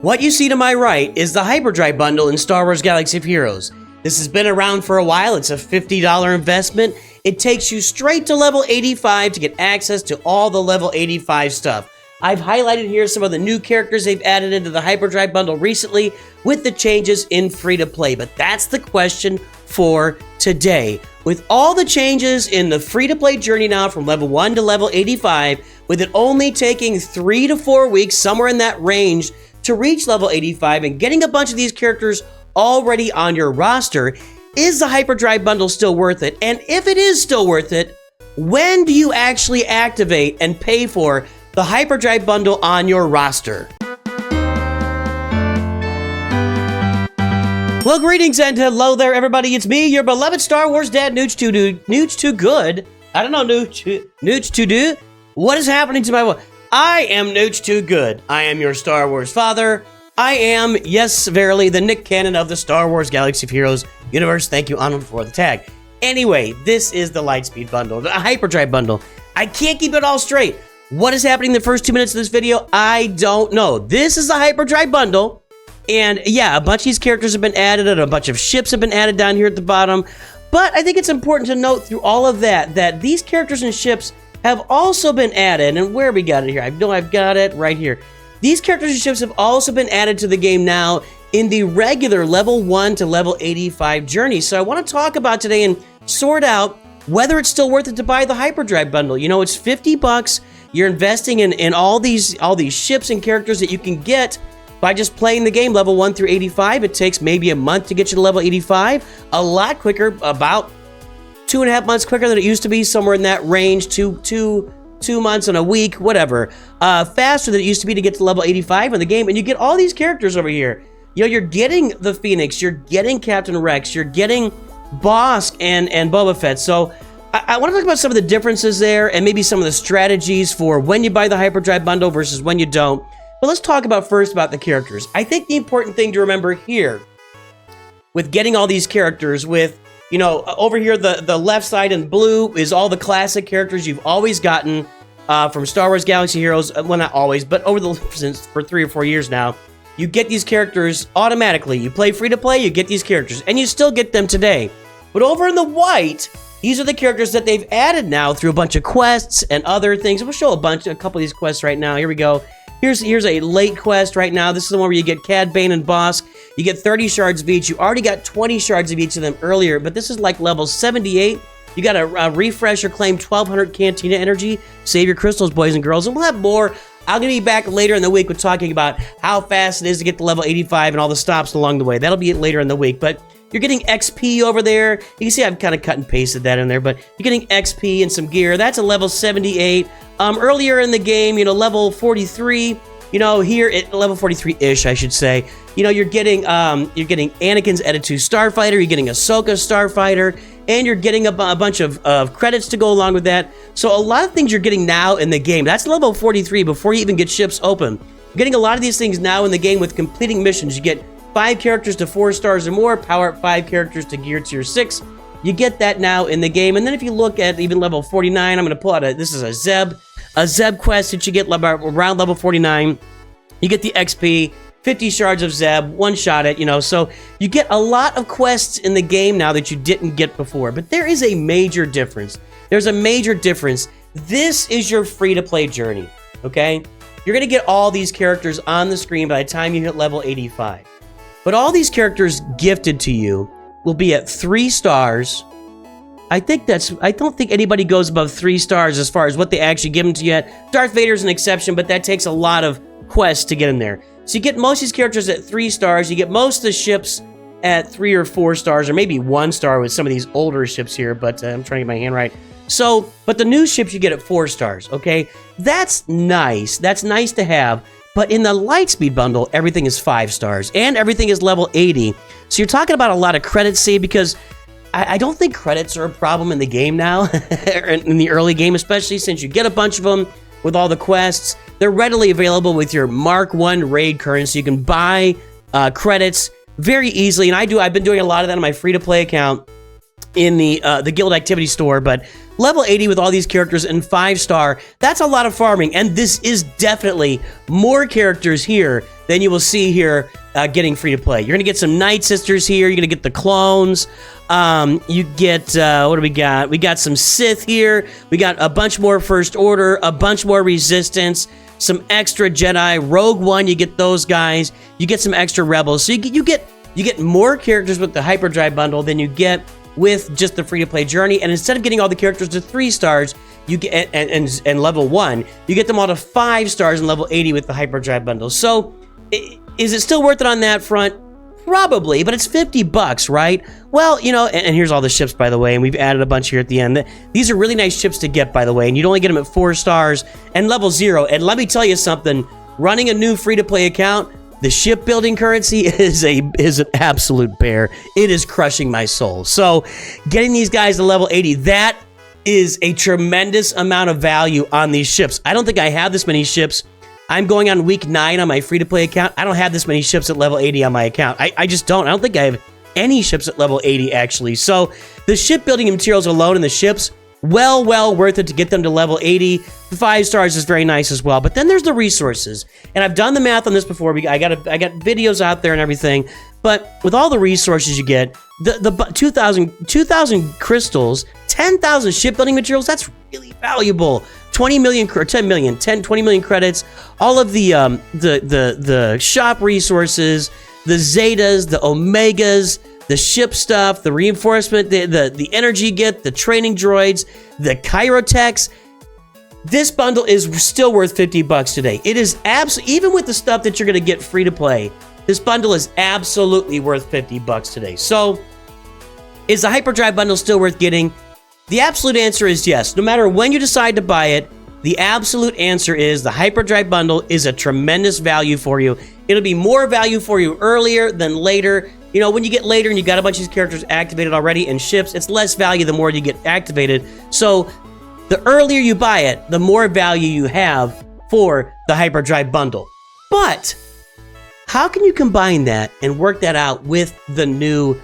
What you see to my right is the Hyperdrive bundle in Star Wars Galaxy of Heroes. This has been around for a while. It's a $50 investment. It takes you straight to level 85 to get access to all the level 85 stuff. I've highlighted here some of the new characters they've added into the Hyperdrive bundle recently with the changes in free-to-play, but that's the question for today. With all the changes in the free-to-play journey now from level 1 to level 85, with it only taking 3 to 4 weeks, somewhere in that range, to reach level 85 and getting a bunch of these characters already on your roster, is the Hyperdrive bundle still worth it? And if it is still worth it, when do you actually activate and pay for the Hyperdrive bundle on your roster? Well, greetings and hello there, everybody. It's me, your beloved Star Wars dad, Nooch Too Good. I don't know, Nooch Too Do. What is happening to my voice? I am Nooch Too Good. I am your Star Wars father. I am, yes, verily, the Nick Cannon of the Star Wars Galaxy of Heroes universe. Thank you, Arnold, for the tag. Anyway, this is the Lightspeed bundle, the Hyperdrive bundle. I can't keep it all straight. What is happening in the first 2 minutes of this video? I don't know. This is the Hyperdrive bundle. And yeah, a bunch of these characters have been added and a bunch of ships have been added down here at the bottom. But I think it's important to note through all of that these characters and ships have also been added. And where we got it here? I know I've got it right here. These characters and ships have also been added to the game now in the regular level 1 to level 85 journey. So I want to talk about today and sort out whether it's still worth it to buy the Hyperdrive bundle. You know, it's 50 bucks. You're investing in all these ships and characters that you can get by just playing the game level 1 through 85. It takes maybe a month to get you to level 85. A lot quicker, about 2.5 months quicker than it used to be, somewhere in that range, two months and a week, whatever. Faster than it used to be to get to level 85 in the game. And you get all these characters over here. You know, you're getting the Phoenix, you're getting Captain Rex, you're getting Bosk and Boba Fett. So I want to talk about some of the differences there and maybe some of the strategies for when you buy the Hyperdrive bundle versus when you don't. But let's talk first about the characters. I think the important thing to remember here with getting all these characters with, you know, over here, the left side in blue is all the classic characters you've always gotten from Star Wars Galaxy Heroes. Well, not always, but for 3 or 4 years now. You get these characters automatically. You play free-to-play, you get these characters, and you still get them today. But over in the white, these are the characters that they've added now through a bunch of quests and other things. We'll show a couple of these quests right now. Here we go. Here's a late quest right now. This is the one where you get Cad Bane and Bosk. You get 30 shards of each. You already got 20 shards of each of them earlier, but this is like level 78. You got to refresh or claim 1,200 Cantina energy. Save your crystals, boys and girls. And we'll have more. I'm going to be back later in the week with talking about how fast it is to get to level 85 and all the stops along the way. That'll be it later in the week, but you're getting XP over there. You can see I've kind of cut and pasted that in there, but you're getting XP and some gear. That's a level 78. Earlier in the game, you know, level 43, you know, here at level 43-ish, I should say, you know, you're getting Anakin's Editu Starfighter, you're getting Ahsoka Starfighter, and you're getting a bunch of credits to go along with that. So a lot of things you're getting now in the game. That's level 43 before you even get ships open. You're getting a lot of these things now in the game with completing missions. You get 5 characters to 4 stars or more, power up 5 characters to gear tier 6. You get that now in the game. And then if you look at even level 49, I'm going to pull out this is a Zeb quest that you get around level 49. You get the XP, 50 shards of Zeb, one shot it, you know. So you get a lot of quests in the game now that you didn't get before. But there is a major difference. There's a major difference. This is your free-to-play journey, okay? You're going to get all these characters on the screen by the time you hit level 85. But all these characters gifted to you will be at 3 stars. I don't think anybody goes above 3 stars as far as what they actually give them to you at. Darth Vader's an exception, but that takes a lot of quests to get in there. So you get most of these characters at 3 stars. You get most of the ships at 3 or 4 stars, or maybe 1 star with some of these older ships here, but I'm trying to get my hand right. So, but the new ships you get at 4 stars, okay? That's nice. That's nice to have. But in the Lightspeed bundle, everything is 5 stars, and everything is level 80. So you're talking about a lot of credits saved, because I don't think credits are a problem in the game now, in the early game, especially since you get a bunch of them with all the quests. They're readily available with your Mark 1 raid currency. You can buy credits very easily, and I've been doing a lot of that on my free-to-play account. in the guild activity store, but level 80 with all these characters and 5-star, that's a lot of farming, and this is definitely more characters here than you will see here getting free to play. You're gonna get some Night Sisters here, you're gonna get the clones, you get, what do we got? We got some Sith here, we got a bunch more First Order, a bunch more Resistance, some extra Jedi, Rogue One, you get those guys, you get some extra Rebels, so you get more characters with the Hyperdrive bundle than you get with just the free-to-play journey, and instead of getting all the characters to 3 stars, you get and level 1, you get them all to 5 stars and level 80 with the Hyperdrive bundle. So, is it still worth it on that front? Probably, but it's $50, right? Well, you know, and here's all the ships, by the way, and we've added a bunch here at the end. These are really nice ships to get, by the way, and you'd only get them at 4 stars and level 0. And let me tell you something, running a new free-to-play account, the shipbuilding currency is an absolute bear. It is crushing my soul. So getting these guys to level 80, that is a tremendous amount of value on these ships. I don't think I have this many ships. I'm going on week 9 on my free-to-play account. I don't have this many ships at level 80 on my account. I just don't. I don't think I have any ships at level 80, actually. So the shipbuilding materials alone and the ships, well worth it to get them to level 80. The 5 stars is very nice as well. But then there's the resources. And I've done the math on this before. I got videos out there and everything. But with all the resources you get, the 2,000 crystals, 10,000 shipbuilding materials, that's really valuable. 20 million credits, all of the shop resources, the Zetas, the Omegas, the ship stuff, the reinforcement, the energy get, the training droids, the Chirotechs. This bundle is still worth $50 today. It is even with the stuff that you're going to get free to play, this bundle is absolutely worth $50 today. So, is the Hyperdrive bundle still worth getting? The absolute answer is yes. No matter when you decide to buy it, the absolute answer is the Hyperdrive bundle is a tremendous value for you. It'll be more value for you earlier than later. You know, when you get later and you got a bunch of these characters activated already in ships, it's less value the more you get activated. So, the earlier you buy it, the more value you have for the Hyperdrive bundle. But how can you combine that and work that out with the new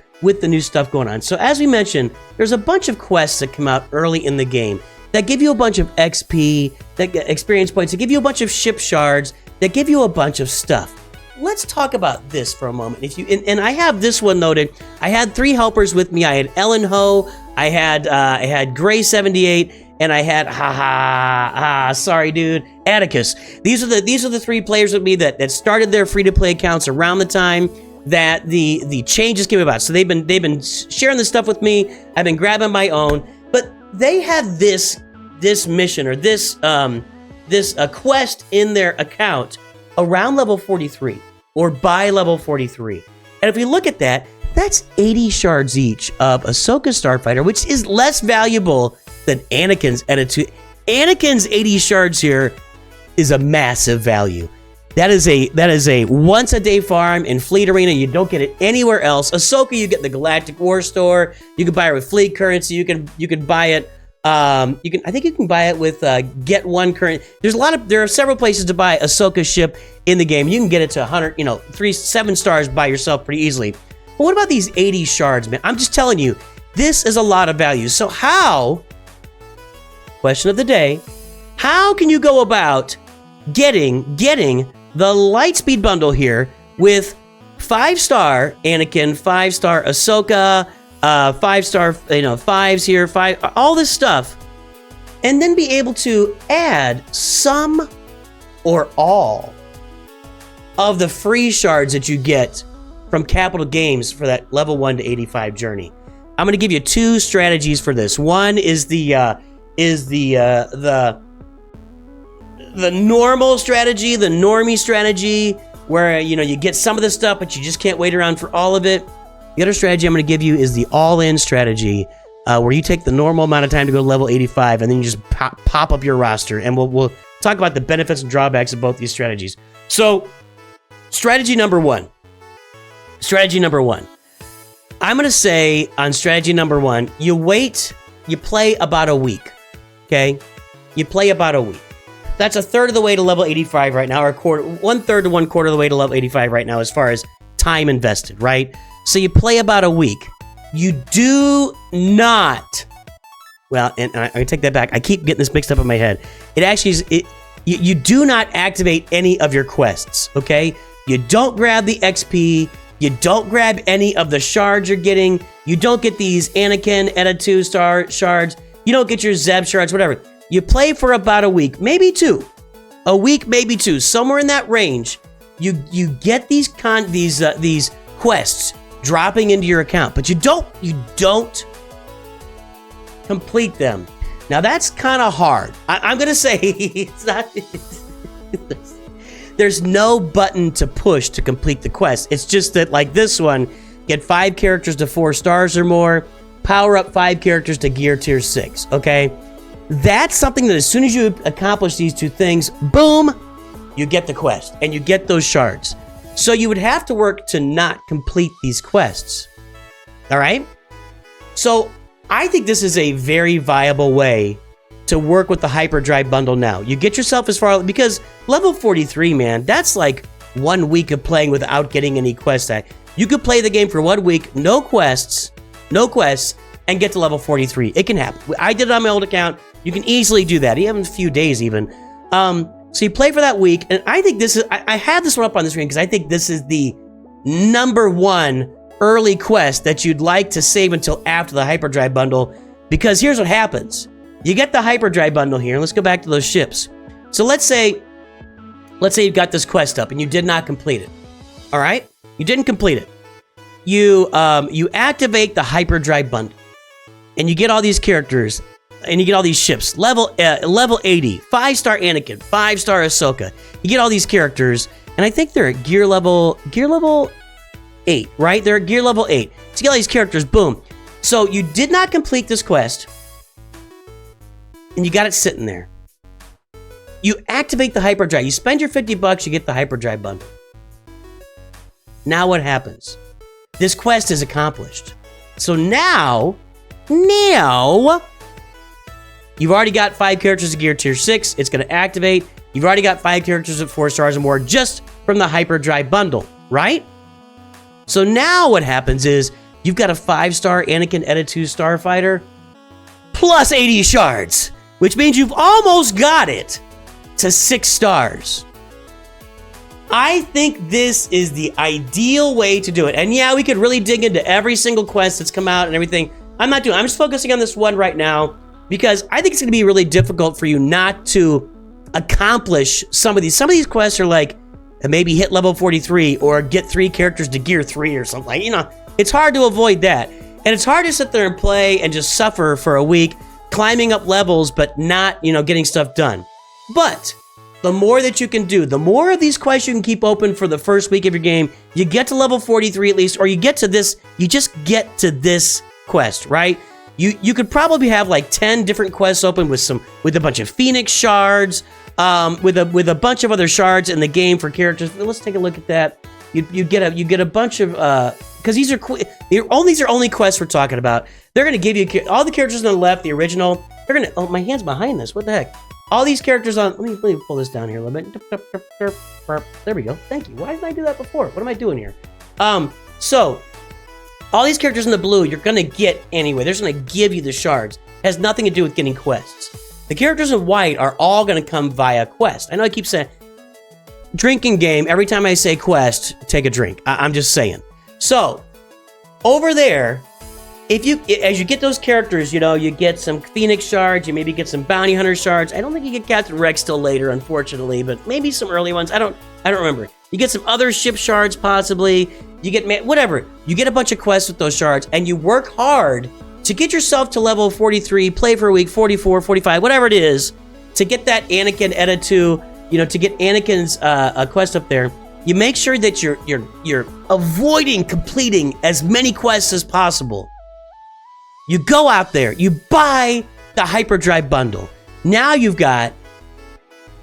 stuff going on? So as we mentioned, there's a bunch of quests that come out early in the game that give you a bunch of XP, that get experience points, that give you a bunch of ship shards, that give you a bunch of stuff. Let's talk about this for a moment. And I have this one noted. I had 3 helpers with me. I had Ellen Ho, I had Gray 78, and I had sorry dude, Atticus. These are the 3 players with me that started their free-to-play accounts around the time that the changes came about. So they've been sharing this stuff with me. I've been grabbing my own, but they had this mission or this quest in their account around level 43 or by level 43. And if we look at that, that's 80 shards each of Ahsoka Starfighter, which is less valuable than Anakin's attitude. Anakin's 80 shards here is a massive value. That is a once a day farm in Fleet Arena. You don't get it anywhere else. Ahsoka, you get in the Galactic War Store. You can buy it with Fleet currency. You can buy it. I think you can buy it with Get One current. There are several places to buy Ahsoka's ship in the game. You can get it to 100, 7 stars by yourself pretty easily. But what about these 80 shards, man? I'm just telling you, this is a lot of value. So question of the day, how can you go about getting the Lightspeed bundle here with 5-star Anakin, 5-star Ahsoka, 5-star, 5s here, 5, all this stuff, and then be able to add some or all of the free shards that you get from Capital Games for that level 1 to 85 journey? I'm going to give you 2 strategies for this. One is the normal strategy, the normie strategy, where you get some of the stuff, but you just can't wait around for all of it. The other strategy I'm going to give you is the all-in strategy, where you take the normal amount of time to go to level 85, and then you just pop up your roster, and we'll talk about the benefits and drawbacks of both these strategies. So, strategy number one. I'm going to say on strategy number 1, you play about a week, okay? You play about a week. That's a third of the way to level 85 right now, or 1/3 to 1/4 of the way to level 85 right now as far as time invested, right? So you play about a week. you do not. Well, and I take that back. I keep getting this mixed up in my head. It actually is. You do not activate any of your quests. Okay, you don't grab the XP. You don't grab any of the shards you're getting. You don't get these Anakin Eta 2 star shards. You don't get your Zeb shards. Whatever. You play for about a week, maybe two. A week, maybe two, somewhere in that range. You get these quests dropping into your account, but you don't complete them. Now that's kind of hard. I'm gonna say it's not. There's no button to push to complete the quest. It's just that, like this one, get 5 characters to 4 stars or more, power up 5 characters to gear tier 6. Okay, that's something that as soon as you accomplish these 2 things, boom, you get the quest and you get those shards. So you would have to work to not complete these quests. All right. So I think this is a very viable way to work with the Hyperdrive bundle now. You get yourself as far, because level 43, man, that's like 1 week of playing without getting any quests. You could play the game for 1 week, no quests, and get to level 43. It can happen. I did it on my old account. You can easily do that, even a few days even. So you play for that week, and I think this is, I have this one up on the screen because I think this is the #1 early quest that you'd like to save until after the Hyperdrive bundle, because here's what happens. You get the Hyperdrive bundle here. Let's go back to those ships. So let's say you've got this quest up and you did not complete it. All right? You didn't complete it. You activate the Hyperdrive bundle and you get all these characters and you get all these ships. Level 80, 5-star Anakin, 5-star Ahsoka. You get all these characters, and I think they're at gear level 8, right? They're at gear level 8. So you get all these characters, boom. So you did not complete this quest, and you got it sitting there. You activate the Hyperdrive. You spend your $50, you get the Hyperdrive bundle. Now what happens? This quest is accomplished. So now, you've already got 5 characters at gear tier 6. It's going to activate. You've already got 5 characters at 4 stars or more just from the Hyperdrive bundle, right? So now what happens is you've got a 5-star Anakin Eta 2 starfighter plus 80 shards, which means you've almost got it to 6 stars. I think this is the ideal way to do it. And yeah, we could really dig into every single quest that's come out and everything. I'm just focusing on this one right now because I think it's going to be really difficult for you not to accomplish some of these. Some of these quests are like maybe hit level 43 or get 3 characters to gear 3 or something. You know, it's hard to avoid that. And it's hard to sit there and play and just suffer for a week, climbing up levels, but not, getting stuff done. But the more that you can do, the more of these quests you can keep open for the first week of your game, you get to level 43 at least, or you get to this, you just get to this quest, right? You could probably have like 10 different quests open with a bunch of Phoenix shards, with a bunch of other shards in the game for characters. Let's take a look at that. You get a bunch of because these are only quests we're talking about. They're gonna give you all the characters on the left, the original. They're gonna, oh, my hand's behind this. What the heck? All these characters on. Let me pull this down here a little bit. There we go. Thank you. Why didn't I do that before? What am I doing here? So all these characters in the blue, you're gonna get anyway. They're just gonna give you the shards. It has nothing to do with getting quests. The characters in white are all gonna come via quest. I know I keep saying drinking game. Every time I say quest, take a drink. I'm just saying. So over there, as you get those characters, you get some Phoenix shards, you maybe get some Bounty Hunter shards. I don't think you get Captain Rex till later, unfortunately, but maybe some early ones. I don't remember. You get some other ship shards, possibly. You get whatever. You get a bunch of quests with those shards, and you work hard to get yourself to level 43, play for a week, 44, 45, whatever it is, to get that Anakin Eta 2, to get Anakin's quest up there. You make sure that you're avoiding completing as many quests as possible. You go out there, you buy the Hyperdrive bundle. Now you've got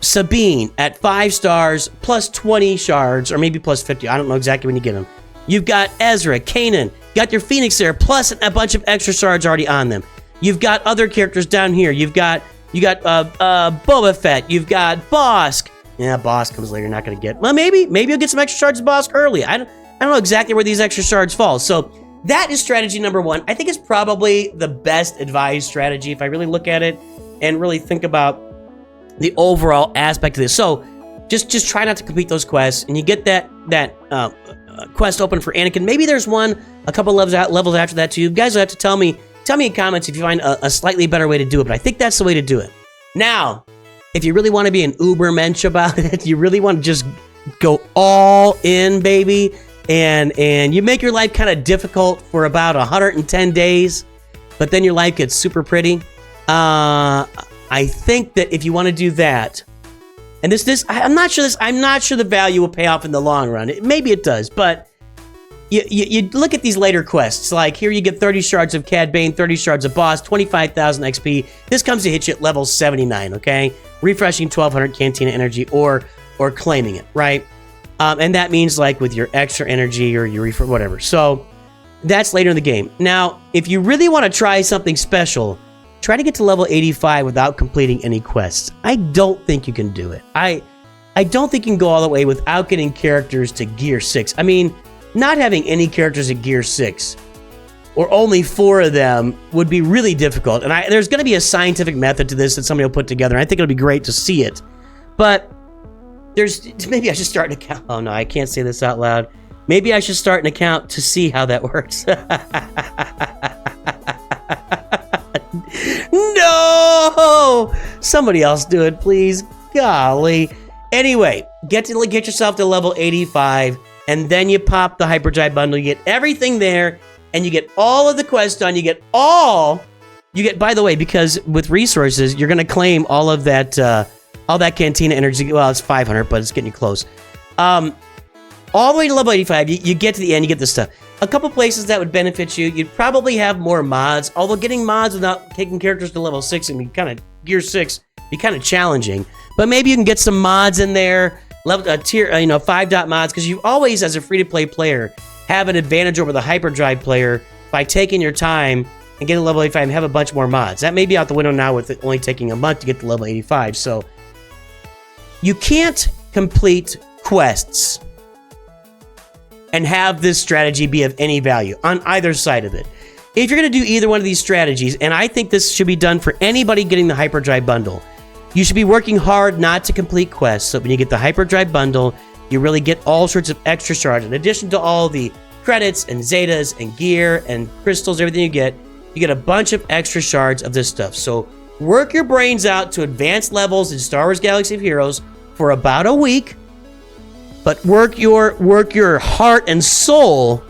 Sabine at 5 stars plus 20 shards, or maybe plus 50. I don't know exactly when you get them. You've got Ezra, Kanan, got your Phoenix there, plus a bunch of extra shards already on them. You've got other characters down here. You got Boba Fett. You've got Bosk. Yeah, Bosk comes later. You're not gonna get. Well, maybe you'll get some extra shards of Bosk early. I don't know exactly where these extra shards fall. So that is strategy number 1. I think it's probably the best advised strategy if I really look at it and really think about the overall aspect of this. So just try not to complete those quests, and you get that quest open for Anakin. Maybe there's one a couple levels after that too. You guys will have to tell me in comments if you find a slightly better way to do it, but I think that's the way to do it. Now, if you really want to be an uber mensch about it, you really want to just go all in, baby, and you make your life kind of difficult for about 110 days, but then your life gets super pretty. I think that if you want to do that, and I'm not sure the value will pay off in the long run. Maybe it does, but you look at these later quests. Like here, you get 30 shards of Cad Bane, 30 shards of Boss, 25,000 XP. This comes to hit you at level 79. Okay, refreshing 1,200 Cantina energy or claiming it, right? And that means like with your extra energy or your whatever. So that's later in the game. Now, if you really want to try something special, try to get to level 85 without completing any quests. I don't think you can do it. I don't think you can go all the way without getting characters to gear 6. I mean, not having any characters at gear 6, or only 4 of them, would be really difficult. And there's going to be a scientific method to this that somebody will put together. And I think it'll be great to see it. But maybe I should start an account. Oh no, I can't say this out loud. Maybe I should start an account to see how that works. No! Somebody else do it, please. Golly. Anyway, get yourself to level 85, and then you pop the Hyperdrive bundle. You get everything there, and you get all of the quests done. You get, by the way, because with resources, you're going to claim all that Cantina energy. Well, it's 500, but it's getting you close. All the way to level 85, you get to the end, you get this stuff. A couple places that would benefit you, you'd probably have more mods, although getting mods without taking characters to level 6 and be kind of gear 6 be kind of challenging. But maybe you can get some mods in there, tier 5 mods, because you always, as a free-to-play player, have an advantage over the Hyperdrive player by taking your time and getting to level 85 and have a bunch more mods. That may be out the window now with it only taking a month to get to level 85. So you can't complete quests and have this strategy be of any value on either side of it. If you're going to do either one of these strategies, and I think this should be done for anybody getting the Hyperdrive bundle, you should be working hard not to complete quests. So when you get the Hyperdrive bundle, you really get all sorts of extra shards. In addition to all the credits and Zetas and gear and crystals, everything you get a bunch of extra shards of this stuff. So work your brains out to advanced levels in Star Wars Galaxy of Heroes for about a week, but work your heart and soul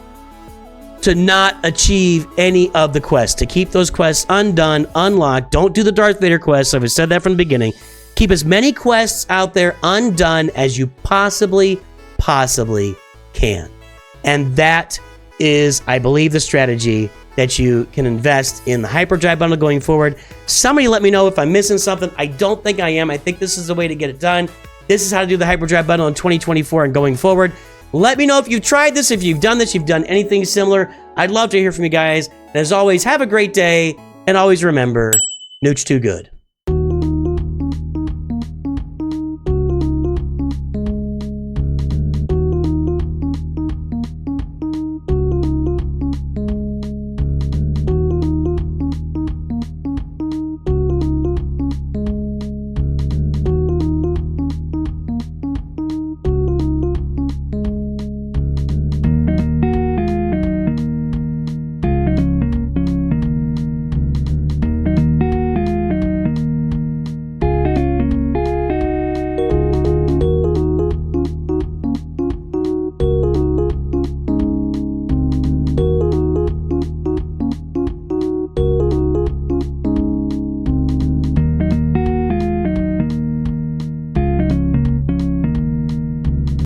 to not achieve any of the quests, to keep those quests undone, unlocked. Don't do the Darth Vader quests. I've said that from the beginning. Keep as many quests out there undone as you possibly can. And that is, I believe, the strategy that you can invest in the Hyperdrive bundle going forward. Somebody let me know if I'm missing something. I don't think I am. I think this is the way to get it done. This is how to do the Hyperdrive bundle in 2024 and going forward. Let me know if you've tried this, if you've done this, you've done anything similar. I'd love to hear from you guys. And as always, have a great day. And always remember, Nooch Too Good.